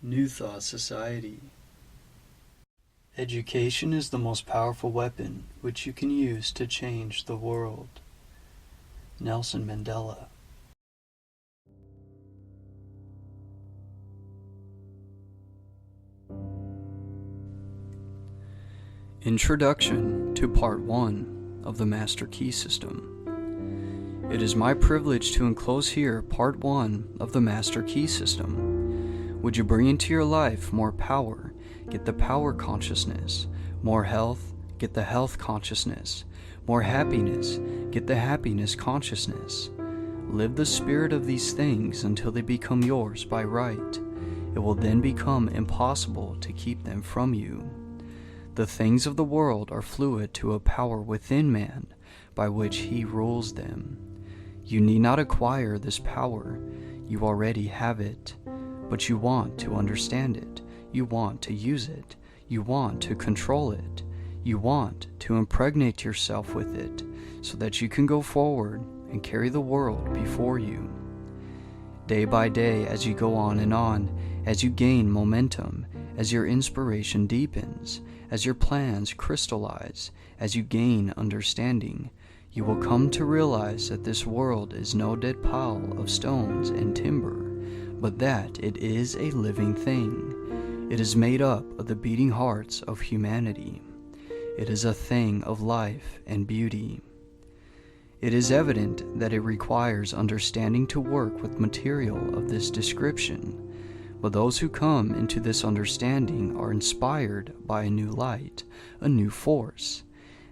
New Thought Society. Education is the most powerful weapon which you can use to change the world. Nelson Mandela. Introduction to Part 1 of the Master Key System. It is my privilege to enclose here Part 1 of the Master Key System. Would you bring into your life more power? Get the power consciousness. More health? Get the health consciousness. More happiness? Get the happiness consciousness. Live the spirit of these things until they become yours by right. It will then become impossible to keep them from you. The things of the world are fluid to a power within man by which he rules them. You need not acquire this power. You already have it. But you want to understand it. You want to use it. You want to control it. You want to impregnate yourself with it so that you can go forward and carry the world before you. Day by day, as you go on, as you gain momentum, as your inspiration deepens, as your plans crystallize, as you gain understanding, you will come to realize that this world is no dead pile of stones and timber, but that it is a living thing. It is made up of the beating hearts of humanity. It is a thing of life and beauty. It is evident that it requires understanding to work with material of this description, but those who come into this understanding are inspired by a new light, a new force.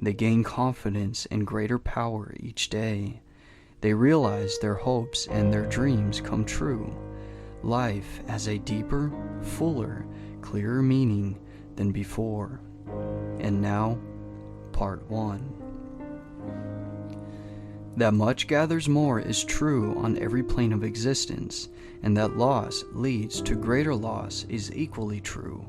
They gain confidence and greater power each day. They realize their hopes and their dreams come true. Life has a deeper, fuller, clearer meaning than before. And now, Part 1. That much gathers more is true on every plane of existence, and that loss leads to greater loss is equally true.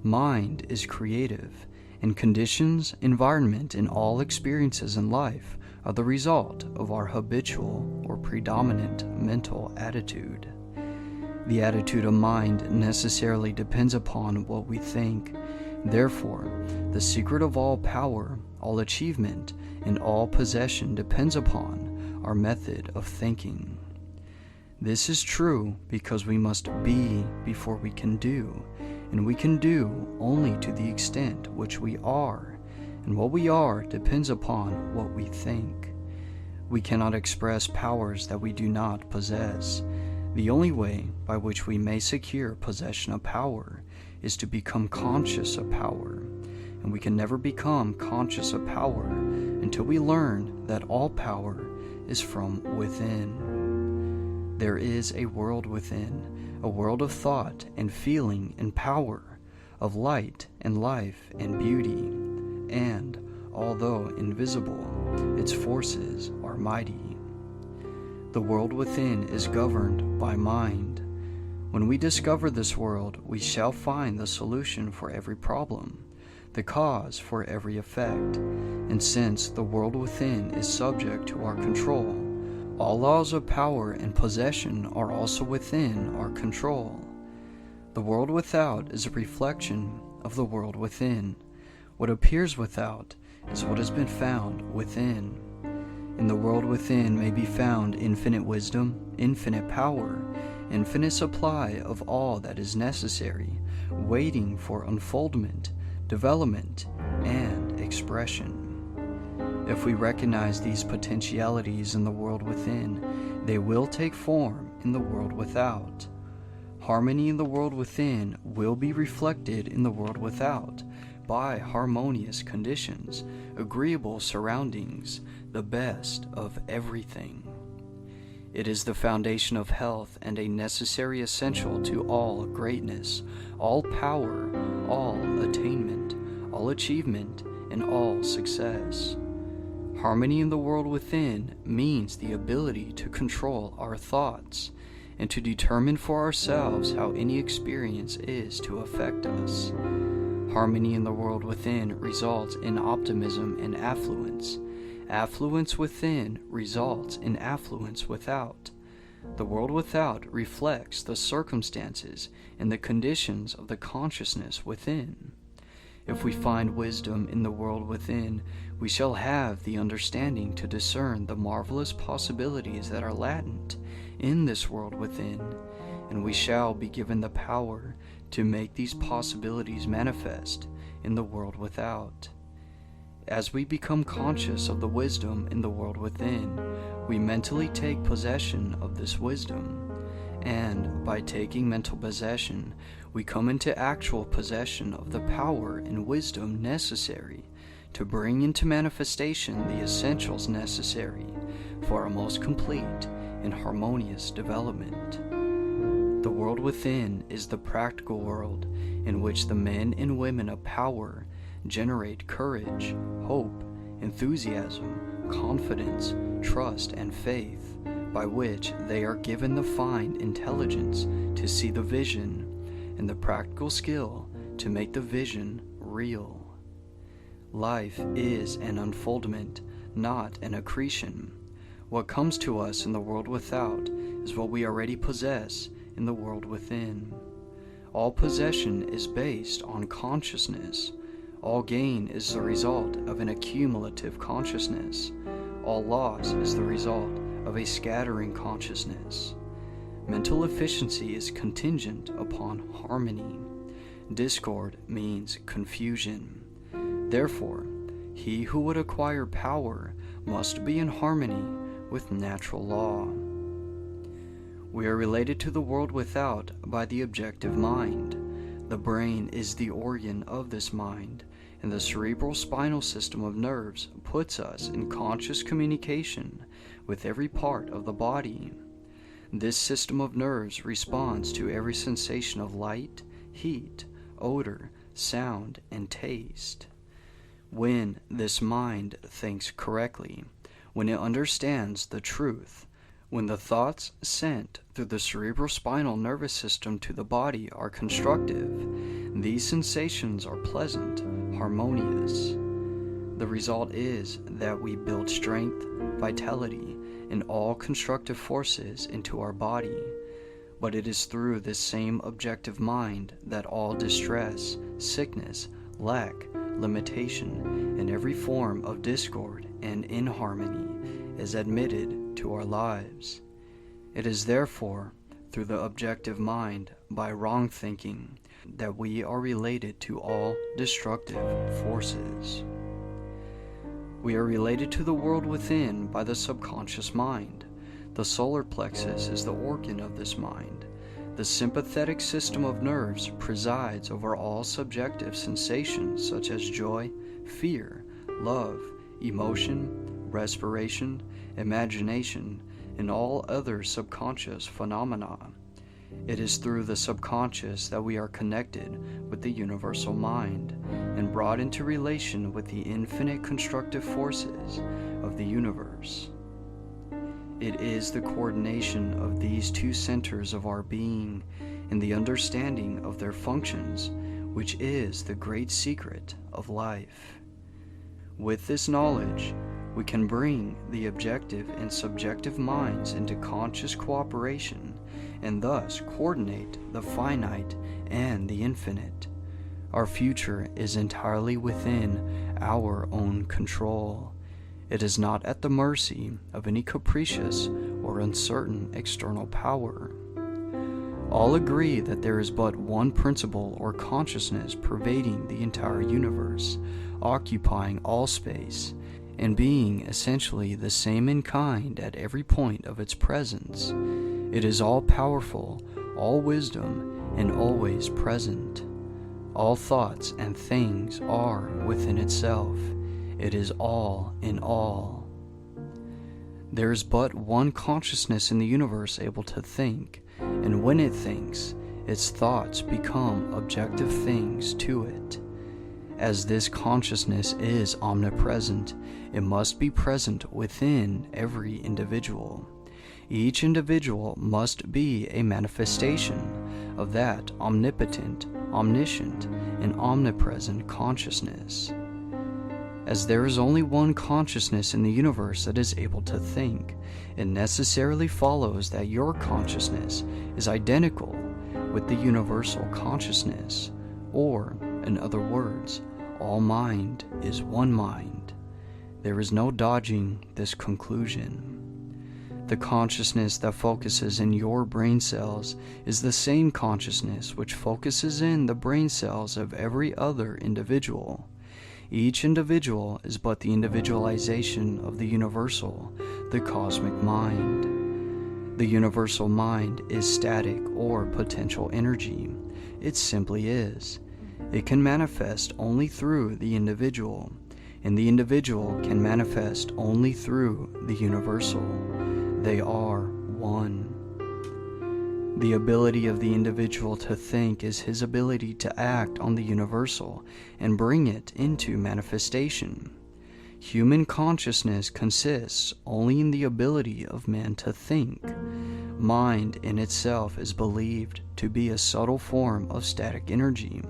Mind is creative, and conditions, environment, and all experiences in life are the result of our habitual or predominant mental attitude. The attitude of mind necessarily depends upon what we think. Therefore, the secret of all power, all achievement, and all possession depends upon our method of thinking. This is true because we must be before we can do, and we can do only to the extent which we are, and what we are depends upon what we think. We cannot express powers that we do not possess. The only way by which we may secure possession of power is to become conscious of power, and we can never become conscious of power until we learn that all power is from within. There is a world within, a world of thought and feeling and power, of light and life and beauty, and, although invisible, its forces are mighty. The world within is governed by mind. When we discover this world, we shall find the solution for every problem, the cause for every effect, and since the world within is subject to our control, all laws of power and possession are also within our control. The world without is a reflection of the world within. What appears without is what has been found within. In the world within may be found infinite wisdom, infinite power, infinite supply of all that is necessary, waiting for unfoldment, development, and expression. If we recognize these potentialities in the world within, they will take form in the world without. Harmony in the world within will be reflected in the world without by harmonious conditions, agreeable surroundings, the best of everything. It is the foundation of health and a necessary essential to all greatness, all power, all attainment, all achievement, and all success. Harmony in the world within means the ability to control our thoughts and to determine for ourselves how any experience is to affect us. Harmony in the world within results in optimism and affluence. Affluence within results in affluence without. The world without reflects the circumstances and the conditions of the consciousness within. If we find wisdom in the world within, we shall have the understanding to discern the marvelous possibilities that are latent in this world within, and we shall be given the power to make these possibilities manifest in the world without. As we become conscious of the wisdom in the world within, we mentally take possession of this wisdom, and by taking mental possession, we come into actual possession of the power and wisdom necessary to bring into manifestation the essentials necessary for a most complete and harmonious development. The world within is the practical world in which the men and women of power generate courage, hope, enthusiasm, confidence, trust, and faith, by which they are given the fine intelligence to see the vision and the practical skill to make the vision real. Life is an unfoldment, not an accretion. What comes to us in the world without is what we already possess in the world within. All possession is based on consciousness. All gain is the result of an accumulative consciousness. All loss is the result of a scattering consciousness. Mental efficiency is contingent upon harmony. Discord means confusion. Therefore, he who would acquire power must be in harmony with natural law. We are related to the world without by the objective mind. The brain is the organ of this mind, and the cerebral spinal system of nerves puts us in conscious communication with every part of the body. This system of nerves responds to every sensation of light, heat, odor, sound, and taste. When this mind thinks correctly, when it understands the truth, when the thoughts sent through the cerebrospinal nervous system to the body are constructive, these sensations are pleasant, harmonious. The result is that we build strength, vitality, and all constructive forces into our body. But it is through this same objective mind that all distress, sickness, lack, limitation, and every form of discord and inharmony is admitted to our lives. It is therefore through the objective mind, by wrong thinking, that we are related to all destructive forces. We are related to the world within by the subconscious mind. The solar plexus is the organ of this mind. The sympathetic system of nerves presides over all subjective sensations such as joy, fear, love, emotion, respiration, imagination, and all other subconscious phenomena. It is through the subconscious that we are connected with the universal mind and brought into relation with the infinite constructive forces of the universe. It is the coordination of these two centers of our being and the understanding of their functions which is the great secret of life. With this knowledge, we can bring the objective and subjective minds into conscious cooperation and thus coordinate the finite and the infinite. Our future is entirely within our own control. It is not at the mercy of any capricious or uncertain external power. All agree that there is but one principle or consciousness pervading the entire universe, occupying all space, and being essentially the same in kind at every point of its presence. It is all-powerful, all-wisdom, and always present. All thoughts and things are within itself. It is all in all. There is but one consciousness in the universe able to think, and when it thinks, its thoughts become objective things to it. As this consciousness is omnipresent, it must be present within every individual. Each individual must be a manifestation of that omnipotent, omniscient, and omnipresent consciousness. As there is only one consciousness in the universe that is able to think, it necessarily follows that your consciousness is identical with the universal consciousness, or, in other words, all mind is one mind. There is no dodging this conclusion. The consciousness that focuses in your brain cells is the same consciousness which focuses in the brain cells of every other individual. Each individual is but the individualization of the universal, the cosmic mind. The universal mind is static or potential energy. It simply is. It can manifest only through the individual, and the individual can manifest only through the universal. They are one. The ability of the individual to think is his ability to act on the universal and bring it into manifestation. Human consciousness consists only in the ability of man to think. Mind in itself is believed to be a subtle form of static energy,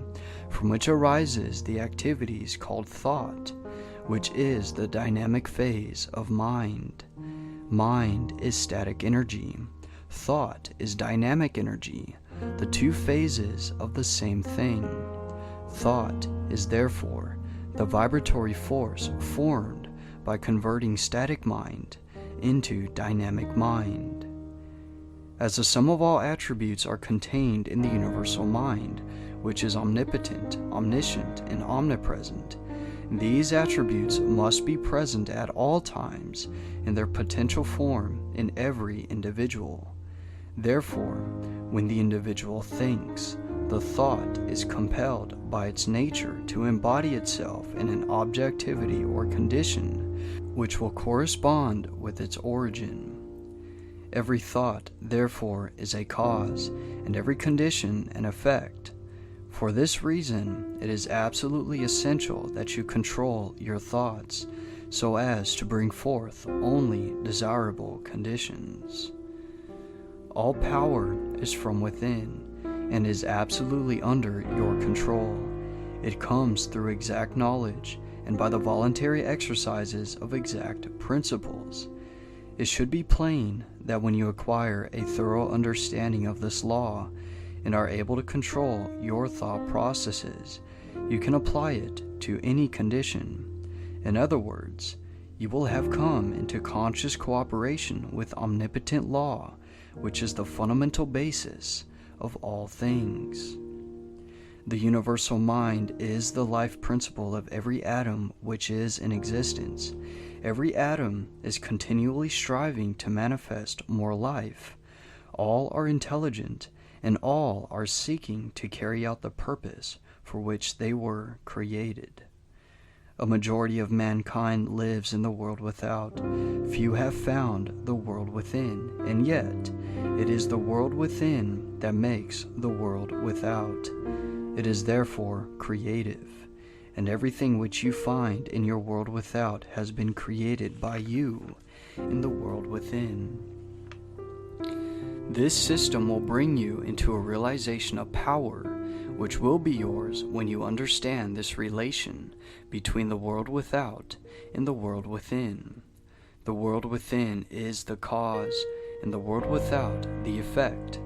from which arises the activities called thought, which is the dynamic phase of mind. Mind is static energy. Thought is dynamic energy, the two phases of the same thing. Thought is therefore the vibratory force formed by converting static mind into dynamic mind. As the sum of all attributes are contained in the universal mind, which is omnipotent, omniscient, and omnipresent, these attributes must be present at all times in their potential form in every individual. Therefore, when the individual thinks, the thought is compelled by its nature to embody itself in an objectivity or condition which will correspond with its origin. Every thought, therefore, is a cause, and every condition an effect. For this reason, it is absolutely essential that you control your thoughts so as to bring forth only desirable conditions. All power is from within and is absolutely under your control. It comes through exact knowledge and by the voluntary exercises of exact principles. It should be plain that when you acquire a thorough understanding of this law and are able to control your thought processes, you can apply it to any condition. In other words, you will have come into conscious cooperation with omnipotent law, which is the fundamental basis of all things. The universal mind is the life principle of every atom which is in existence. Every atom is continually striving to manifest more life. All are intelligent, and all are seeking to carry out the purpose for which they were created. A majority of mankind lives in the world without. Few have found the world within, and yet it is the world within that makes the world without. It is therefore creative, and everything which you find in your world without has been created by you in the world within. This system will bring you into a realization of power, which will be yours when you understand this relation between the world without and the world within. The world within is the cause, and the world without the effect.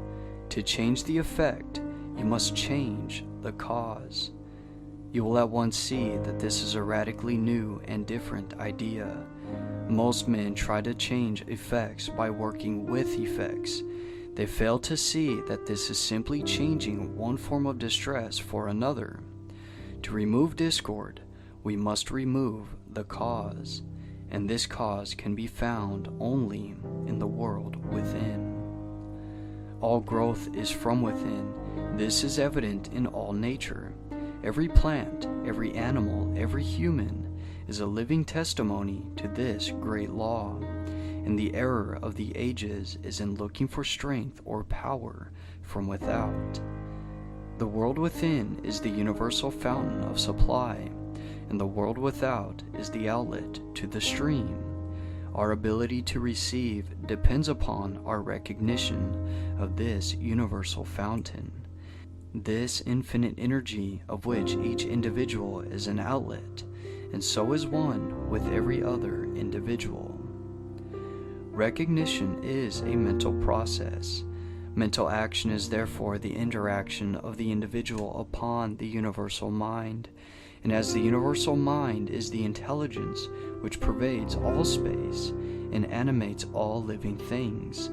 To change the effect, you must change the cause. You will at once see that this is a radically new and different idea. Most men try to change effects by working with effects. They fail to see that this is simply changing one form of distress for another. To remove discord, we must remove the cause, and this cause can be found only in the world within. All growth is from within. This is evident in all nature. Every plant, every animal, every human is a living testimony to this great law. And the error of the ages is in looking for strength or power from without. The world within is the universal fountain of supply, and the world without is the outlet to the stream. Our ability to receive depends upon our recognition of this universal fountain. This infinite energy of which each individual is an outlet and so is one with every other individual. Recognition is a mental process. Mental action is therefore the interaction of the individual upon the universal mind, and as the universal mind is the intelligence which pervades all space and animates all living things,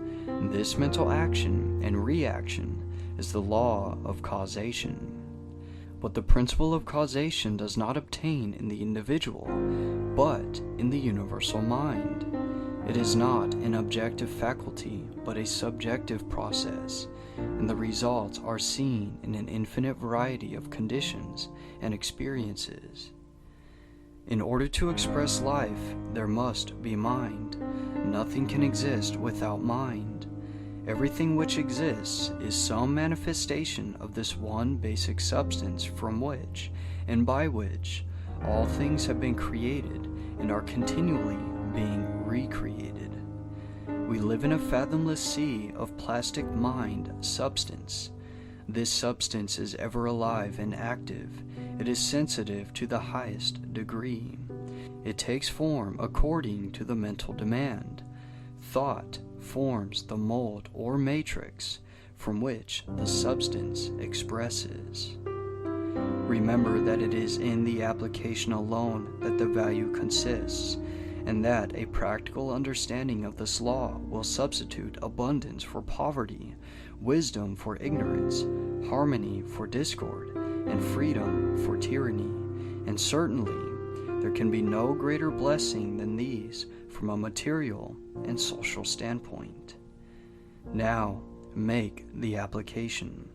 this mental action and reaction is the law of causation. But the principle of causation does not obtain in the individual, but in the universal mind. It is not an objective faculty, but a subjective process, and the results are seen in an infinite variety of conditions and experiences. In order to express life, there must be mind. Nothing can exist without mind. Everything which exists is some manifestation of this one basic substance from which, and by which, all things have been created and are continually being recreated. We live in a fathomless sea of plastic mind substance. This substance is ever alive and active. It is sensitive to the highest degree. It takes form according to the mental demand. Thought forms the mold or matrix from which the substance expresses. Remember that it is in the application alone that the value consists, and that a practical understanding of this law will substitute abundance for poverty, wisdom for ignorance, harmony for discord, and freedom for tyranny. And certainly, there can be no greater blessing than these from a material and social standpoint. Now, make the application.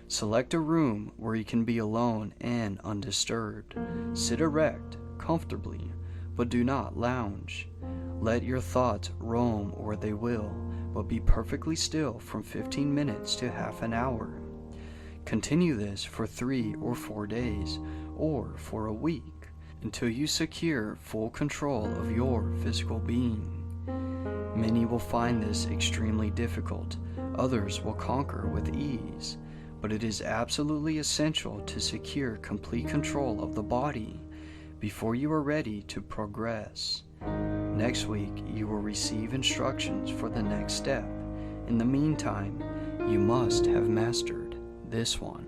Select a room where you can be alone and undisturbed. Sit erect, comfortably, but do not lounge. Let your thoughts roam where they will, but be perfectly still from 15 minutes to half an hour. Continue this for 3 or 4 days, or for a week, until you secure full control of your physical being. Many will find this extremely difficult, others will conquer with ease, but it is absolutely essential to secure complete control of the body before you are ready to progress. Next week, you will receive instructions for the next step. In the meantime, you must have mastered this one.